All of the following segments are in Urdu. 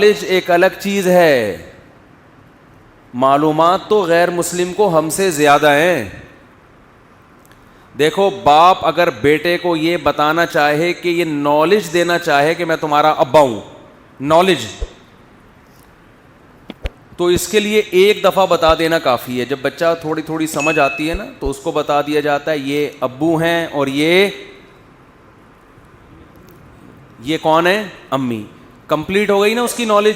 نالج ایک الگ چیز ہے. معلومات تو غیر مسلم کو ہم سے زیادہ ہیں. دیکھو باپ اگر بیٹے کو یہ بتانا چاہے کہ یہ نالج دینا چاہے کہ میں تمہارا ابا ہوں, نالج, تو اس کے لیے ایک دفعہ بتا دینا کافی ہے. جب بچہ تھوڑی تھوڑی سمجھ آتی ہے نا تو اس کو بتا دیا جاتا ہے یہ ابو ہیں اور یہ کون ہے, امی. کمپلیٹ ہو گئی نا اس کی نالج.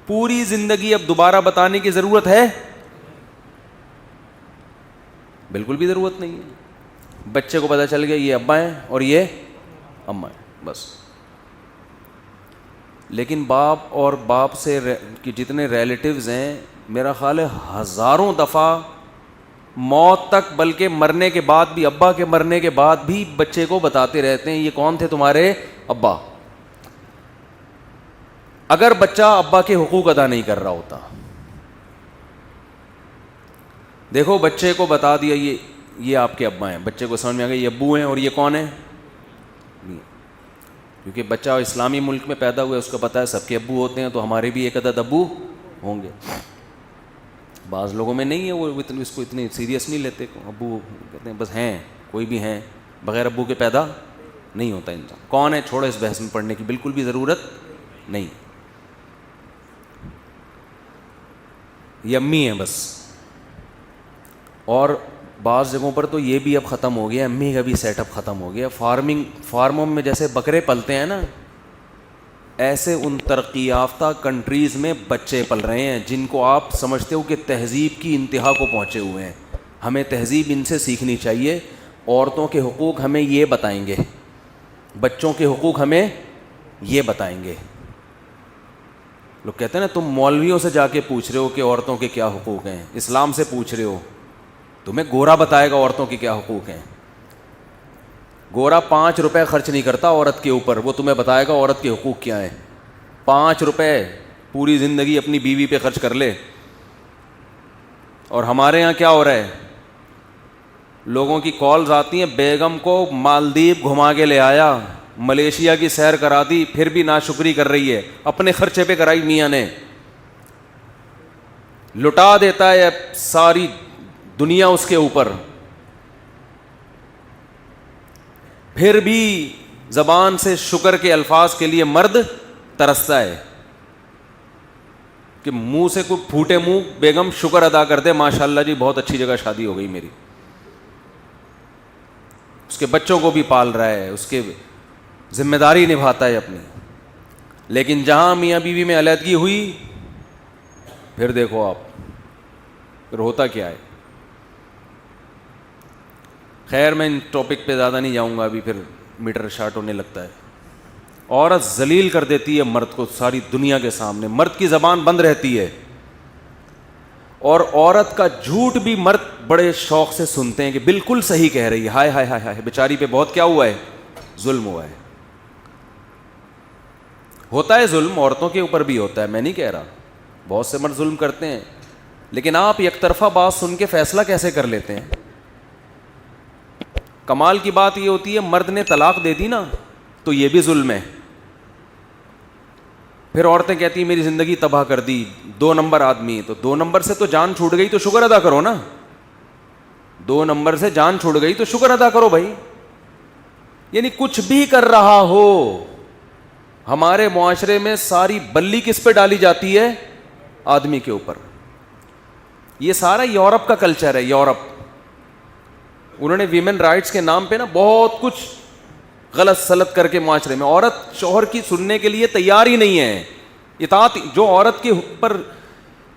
پوری زندگی اب دوبارہ بتانے کی ضرورت ہے؟ بالکل بھی ضرورت نہیں ہے. بچے کو پتہ چل گیا یہ ابا ہیں اور یہ اماں ہیں, بس. لیکن باپ اور باپ سے کی جتنے ریلیٹیوز ہیں, میرا خیال ہے ہزاروں دفعہ موت تک, بلکہ مرنے کے بعد بھی, ابا کے مرنے کے بعد بھی بچے کو بتاتے رہتے ہیں یہ کون تھے تمہارے ابا, اگر بچہ ابا کے حقوق ادا نہیں کر رہا ہوتا. دیکھو بچے کو بتا دیا یہ آپ کے ابا ہیں, بچے کو سمجھ میں آ گیا یہ ابو ہیں اور یہ کون ہیں, کیونکہ بچہ اسلامی ملک میں پیدا ہوا ہے, اس کو پتہ ہے سب کے ابو ہوتے ہیں, تو ہمارے بھی ایک عدد ابو ہوں گے. بعض لوگوں میں نہیں ہے, وہ اس کو اتنی سیریس نہیں لیتے, ابو کہتے ہیں بس ہیں, کوئی بھی ہیں, بغیر ابو کے پیدا نہیں ہوتا انسان. کون ہے چھوڑو, اس بحث میں پڑھنے کی بالکل بھی ضرورت نہیں. یہ امی ہیں بس. اور بعض جگہوں پر تو یہ بھی اب ختم ہو گیا, امی کا بھی سیٹ اپ ختم ہو گیا. فارموں میں جیسے بکرے پلتے ہیں نا, ایسے ان ترقی یافتہ کنٹریز میں بچے پل رہے ہیں جن کو آپ سمجھتے ہو کہ تہذیب کی انتہا کو پہنچے ہوئے ہیں. ہمیں تہذیب ان سے سیکھنی چاہیے. عورتوں کے حقوق ہمیں یہ بتائیں گے, بچوں کے حقوق ہمیں یہ بتائیں گے. لوگ کہتے ہیں نا تم مولویوں سے جا کے پوچھ رہے ہو کہ عورتوں کے کیا حقوق ہیں, اسلام سے پوچھ رہے ہو, تمہیں گورا بتائے گا عورتوں کے کیا حقوق ہیں. گورا 5 روپے خرچ نہیں کرتا عورت کے اوپر, وہ تمہیں بتائے گا عورت کے حقوق کیا ہیں. 5 روپے پوری زندگی اپنی بیوی پہ خرچ کر لے. اور ہمارے یہاں کیا ہو رہا ہے, لوگوں کی کالز آتی ہیں, بیگم کو مالدیپ گھما کے لے آیا, ملیشیا کی سیر کرا دی, پھر بھی ناشکری کر رہی ہے, اپنے خرچے پہ کرائی میاں نے, لٹا دیتا ہے ساری دنیا اس کے اوپر, پھر بھی زبان سے شکر کے الفاظ کے لیے مرد ترستا ہے کہ منہ سے کوئی پھوٹے منہ بیگم شکر ادا کر دے, ماشاءاللہ جی بہت اچھی جگہ شادی ہو گئی میری. اس کے بچوں کو بھی پال رہا ہے, اس کے ذمہ داری نبھاتا ہے اپنی. لیکن جہاں میاں بیوی میں علیحدگی ہوئی, پھر دیکھو آپ پھر ہوتا کیا ہے. خیر میں ان ٹاپک پہ زیادہ نہیں جاؤں گا, ابھی پھر میٹر شارٹ ہونے لگتا ہے. عورت ذلیل کر دیتی ہے مرد کو ساری دنیا کے سامنے, مرد کی زبان بند رہتی ہے, اور عورت کا جھوٹ بھی مرد بڑے شوق سے سنتے ہیں کہ بالکل صحیح کہہ رہی ہے, ہائے ہائے ہائے ہائے بیچاری پہ بہت کیا ہوا ہے, ظلم ہوا ہے. ہوتا ہے ظلم, عورتوں کے اوپر بھی ہوتا ہے, میں نہیں کہہ رہا, بہت سے مرد ظلم کرتے ہیں, لیکن آپ یک طرفہ بات سن کے فیصلہ کیسے کر لیتے ہیں. کمال کی بات یہ ہوتی ہے مرد نے طلاق دے دی نا تو یہ بھی ظلم ہے. پھر عورتیں کہتی ہیں میری زندگی تباہ کر دی, 2 نمبر آدمی, تو 2 نمبر سے تو جان چھوٹ گئی تو شکر ادا کرو نا, 2 نمبر سے جان چھوٹ گئی تو شکر ادا کرو بھائی. یعنی کچھ بھی کر رہا ہو, ہمارے معاشرے میں ساری بلی کس پہ ڈالی جاتی ہے, آدمی کے اوپر. یہ سارا یورپ کا کلچر ہے. یورپ انہوں نے ویمن رائٹس کے نام پہ نا بہت کچھ غلط سلط کر کے معاشرے میں, عورت شوہر کی سننے کے لیے تیار ہی نہیں ہے. اطاعت جو عورت کے اوپر,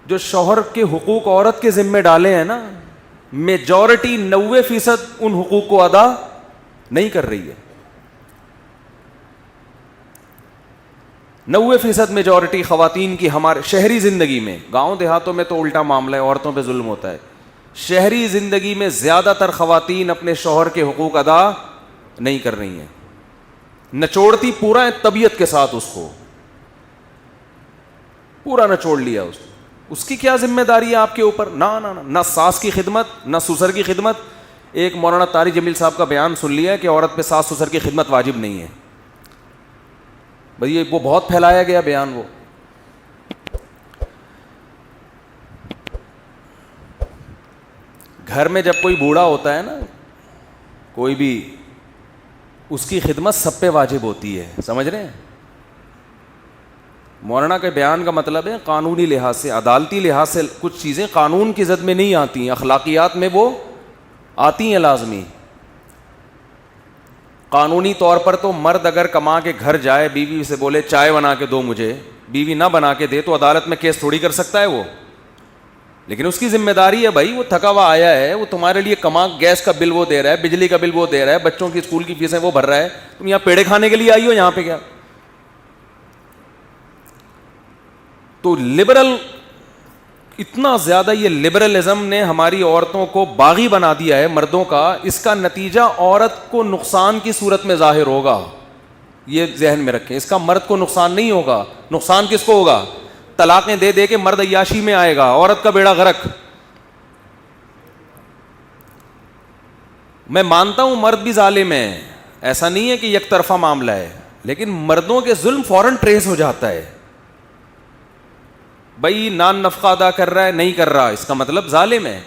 جو شوہر کے حقوق عورت کے ذمے ڈالے ہیں نا, میجورٹی 90% ان حقوق کو ادا نہیں کر رہی ہے. 90% میجورٹی خواتین کی ہمارے شہری زندگی میں, گاؤں دیہاتوں میں تو الٹا معاملہ ہے, عورتوں پہ ظلم ہوتا ہے. شہری زندگی میں زیادہ تر خواتین اپنے شوہر کے حقوق ادا نہیں کر رہی ہیں, نچوڑتی پورا ہے طبیعت کے ساتھ, اس کو پورا نچوڑ لیا. اس کی کیا ذمہ داری ہے آپ کے اوپر؟ نہ ساس کی خدمت, نہ سسر کی خدمت. ایک مولانا طارق جمیل صاحب کا بیان سن لیا کہ عورت پہ ساس سسر کی خدمت واجب نہیں ہے. بھئی وہ بہت پھیلایا گیا بیان, وہ گھر میں جب کوئی بوڑھا ہوتا ہے نا, کوئی بھی, اس کی خدمت سب پہ واجب ہوتی ہے, سمجھ رہے ہیں؟ مولانا کے بیان کا مطلب ہے قانونی لحاظ سے, عدالتی لحاظ سے کچھ چیزیں قانون کی زد میں نہیں آتی ہیں, اخلاقیات میں وہ آتی ہیں لازمی. قانونی طور پر تو مرد اگر کما کے گھر جائے, بیوی سے بولے چائے بنا کے دو مجھے, بیوی نہ بنا کے دے تو عدالت میں کیس تھوڑی کر سکتا ہے وہ, لیکن اس کی ذمہ داری ہے بھائی, وہ تھکا ہوا آیا ہے, وہ تمہارے لیے کما, گیس کا بل وہ دے رہا ہے, بجلی کا بل وہ دے رہا ہے, بچوں کی اسکول کی فیسیں وہ بھر رہا ہے, تم یہاں پیڑے کھانے کے لیے آئی ہو یہاں پہ کیا؟ تو لبرل, اتنا زیادہ یہ لبرلزم نے ہماری عورتوں کو باغی بنا دیا ہے مردوں کا, اس کا نتیجہ عورت کو نقصان کی صورت میں ظاہر ہوگا, یہ ذہن میں رکھیں. اس کا مرد کو نقصان نہیں ہوگا, نقصان کس کو ہوگا؟ طلاقیں دے دے کے مرد عیاشی میں آئے گا, عورت کا بیڑا غرق. میں مانتا ہوں مرد بھی ظالم ہے, ایسا نہیں ہے کہ یک طرفہ معاملہ ہے, لیکن مردوں کے ظلم فوراً ٹریس ہو جاتا ہے. بھائی نان نفقہ ادا کر رہا ہے, نہیں کر رہا, اس کا مطلب ظالم ہے.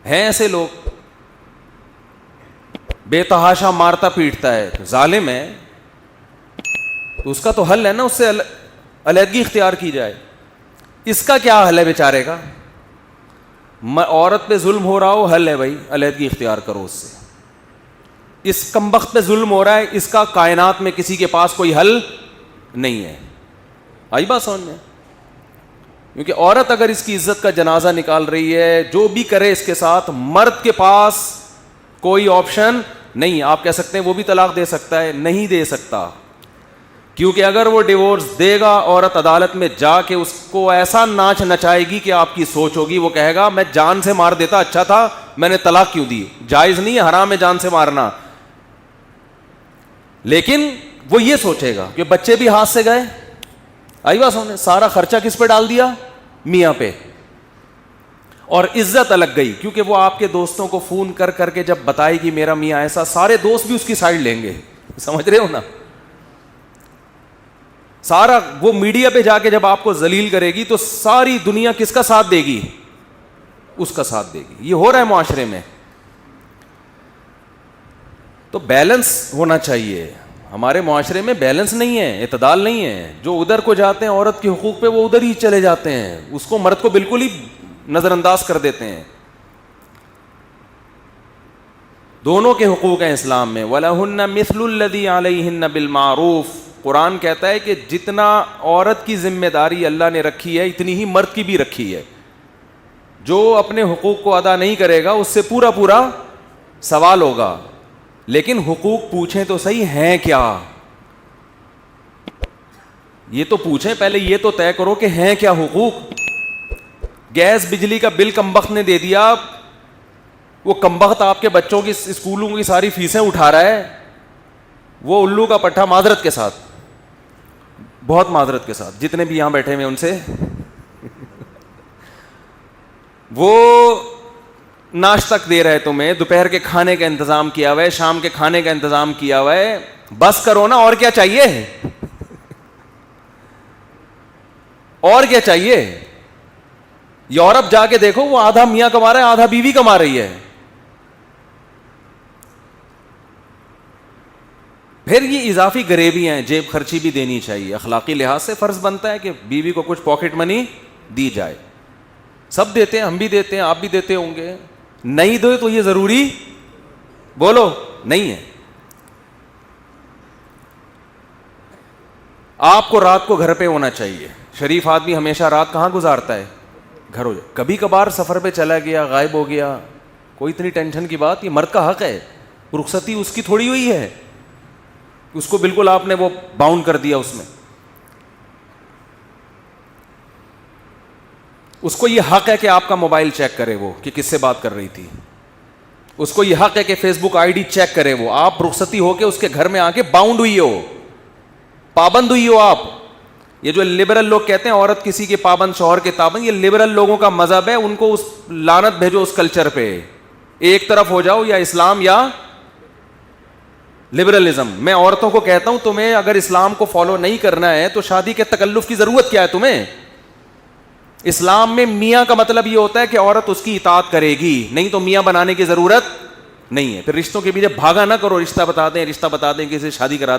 ہیں ایسے لوگ, بے تحاشا مارتا پیٹتا ہے, ظالم ہے. تو اس کا تو حل ہے نا, اس سے علیحدگی اختیار کی جائے. اس کا کیا حل ہے بیچارے کا؟ عورت پہ ظلم ہو رہا ہو, حل ہے بھائی علیحدگی اختیار کرو اس سے. اس کمبخت پہ ظلم ہو رہا ہے, اس کا کائنات میں کسی کے پاس کوئی حل نہیں ہے. آئی بات سمجھ میں؟ کیونکہ عورت اگر اس کی عزت کا جنازہ نکال رہی ہے, جو بھی کرے اس کے ساتھ, مرد کے پاس کوئی آپشن نہیں. آپ کہہ سکتے ہیں وہ بھی طلاق دے سکتا ہے, نہیں دے سکتا, کیونکہ اگر وہ ڈیورس دے گا, عورت عدالت میں جا کے اس کو ایسا ناچ نچائے گی کہ آپ کی سوچ ہوگی, وہ کہے گا میں جان سے مار دیتا اچھا تھا, میں نے طلاق کیوں دی. جائز نہیں ہے, حرام ہے جان سے مارنا, لیکن وہ یہ سوچے گا کہ بچے بھی ہاتھ سے گئے. آئی بات سمجھ, سارا خرچہ کس پہ ڈال دیا؟ میاں پہ. اور عزت الگ گئی, کیونکہ وہ آپ کے دوستوں کو فون کر کر کے جب بتائے گی میرا میاں ایسا, سارے دوست بھی اس کی سائڈ لیں گے. سمجھ رہے ہو نا؟ سارا وہ میڈیا پہ جا کے جب آپ کو ذلیل کرے گی تو ساری دنیا کس کا ساتھ دے گی؟ اس کا ساتھ دے گی. یہ ہو رہا ہے معاشرے میں. تو بیلنس ہونا چاہیے. ہمارے معاشرے میں بیلنس نہیں ہے, اعتدال نہیں ہے. جو ادھر کو جاتے ہیں عورت کے حقوق پہ, وہ ادھر ہی چلے جاتے ہیں, اس کو مرد کو بالکل ہی نظر انداز کر دیتے ہیں. دونوں کے حقوق ہیں اسلام میں. وَلَهُنَّ مِثْلُ الَّذِي عَلَيْهِنَّ بِالْمَعْرُوفِ. قرآن کہتا ہے کہ جتنا عورت کی ذمہ داری اللہ نے رکھی ہے, اتنی ہی مرد کی بھی رکھی ہے. جو اپنے حقوق کو ادا نہیں کرے گا اس سے پورا پورا سوال ہوگا. لیکن حقوق پوچھیں تو صحیح ہیں کیا, یہ تو پوچھیں پہلے, یہ تو طے کرو کہ ہیں کیا حقوق. گیس بجلی کا بل کمبخت نے دے دیا, وہ کمبخت آپ کے بچوں کی اسکولوں کی ساری فیسیں اٹھا رہا ہے, وہ الو کا پٹھا, معذرت کے ساتھ, بہت معذرت کے ساتھ, جتنے بھی یہاں بیٹھے ہوئے ان سے, وہ ناشتہ دے رہے تمہیں, دوپہر کے کھانے کا انتظام کیا ہوا ہے, شام کے کھانے کا انتظام کیا ہوا ہے, بس کرو نا, اور کیا چاہیے, اور کیا چاہیے. یورپ جا کے دیکھو, وہ آدھا میاں کما رہا ہے, آدھا بیوی کما رہی ہے. پھر یہ اضافی غریبی ہیں, جیب خرچی بھی دینی چاہیے. اخلاقی لحاظ سے فرض بنتا ہے کہ بیوی کو کچھ پاکٹ منی دی جائے. سب دیتے ہیں, ہم بھی دیتے ہیں, آپ بھی دیتے ہوں گے. نہیں دو تو یہ ضروری, بولو, نہیں ہے. آپ کو رات کو گھر پہ ہونا چاہیے. شریف آدمی ہمیشہ رات کہاں گزارتا ہے؟ گھر ہو جائے. کبھی کبھار سفر پہ چلا گیا, غائب ہو گیا, کوئی اتنی ٹینشن کی بات, یہ مرد کا حق ہے. رخصتی اس کی تھوڑی ہوئی ہے, اس کو بالکل آپ نے وہ باؤنڈ کر دیا اس میں. اس کو یہ حق ہے کہ آپ کا موبائل چیک کرے, وہ کہ کس سے بات کر رہی تھی. اس کو یہ حق ہے کہ facebook I D check کرے. وہ آپ رخصتی ہو کے اس کے گھر میں آ کے باؤنڈ ہوئی ہو, پابند ہوئی ہو آپ. یہ جو لبرل لوگ کہتے ہیں عورت کسی کے پابند, شوہر کے پابند, یہ لبرل لوگوں کا مذہب ہے. ان کو اس لعنت بھیجو اس کلچر پہ, ایک طرف ہو جاؤ, یا اسلام یا لبرلزم. میں عورتوں کو کہتا ہوں تمہیں اگر اسلام کو فالو نہیں کرنا ہے تو شادی کے تکلف کی ضرورت کیا ہے تمہیں؟ اسلام میں میاں کا مطلب یہ ہوتا ہے کہ عورت اس کی اطاعت کرے گی, نہیں تو میاں بنانے کی ضرورت نہیں ہے. پھر رشتوں کے پیچھے بھاگا نہ کرو, رشتہ بتا دیں, کسی سے شادی کرا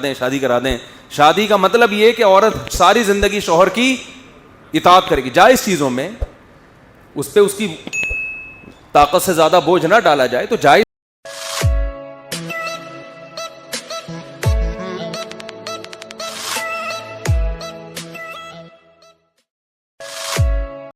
دیں. شادی کا مطلب یہ کہ عورت ساری زندگی شوہر کی اطاعت کرے گی, جائز چیزوں میں اس پہ اس کی طاقت سے زیادہ بوجھ نہ ڈالا جائے, تو جائز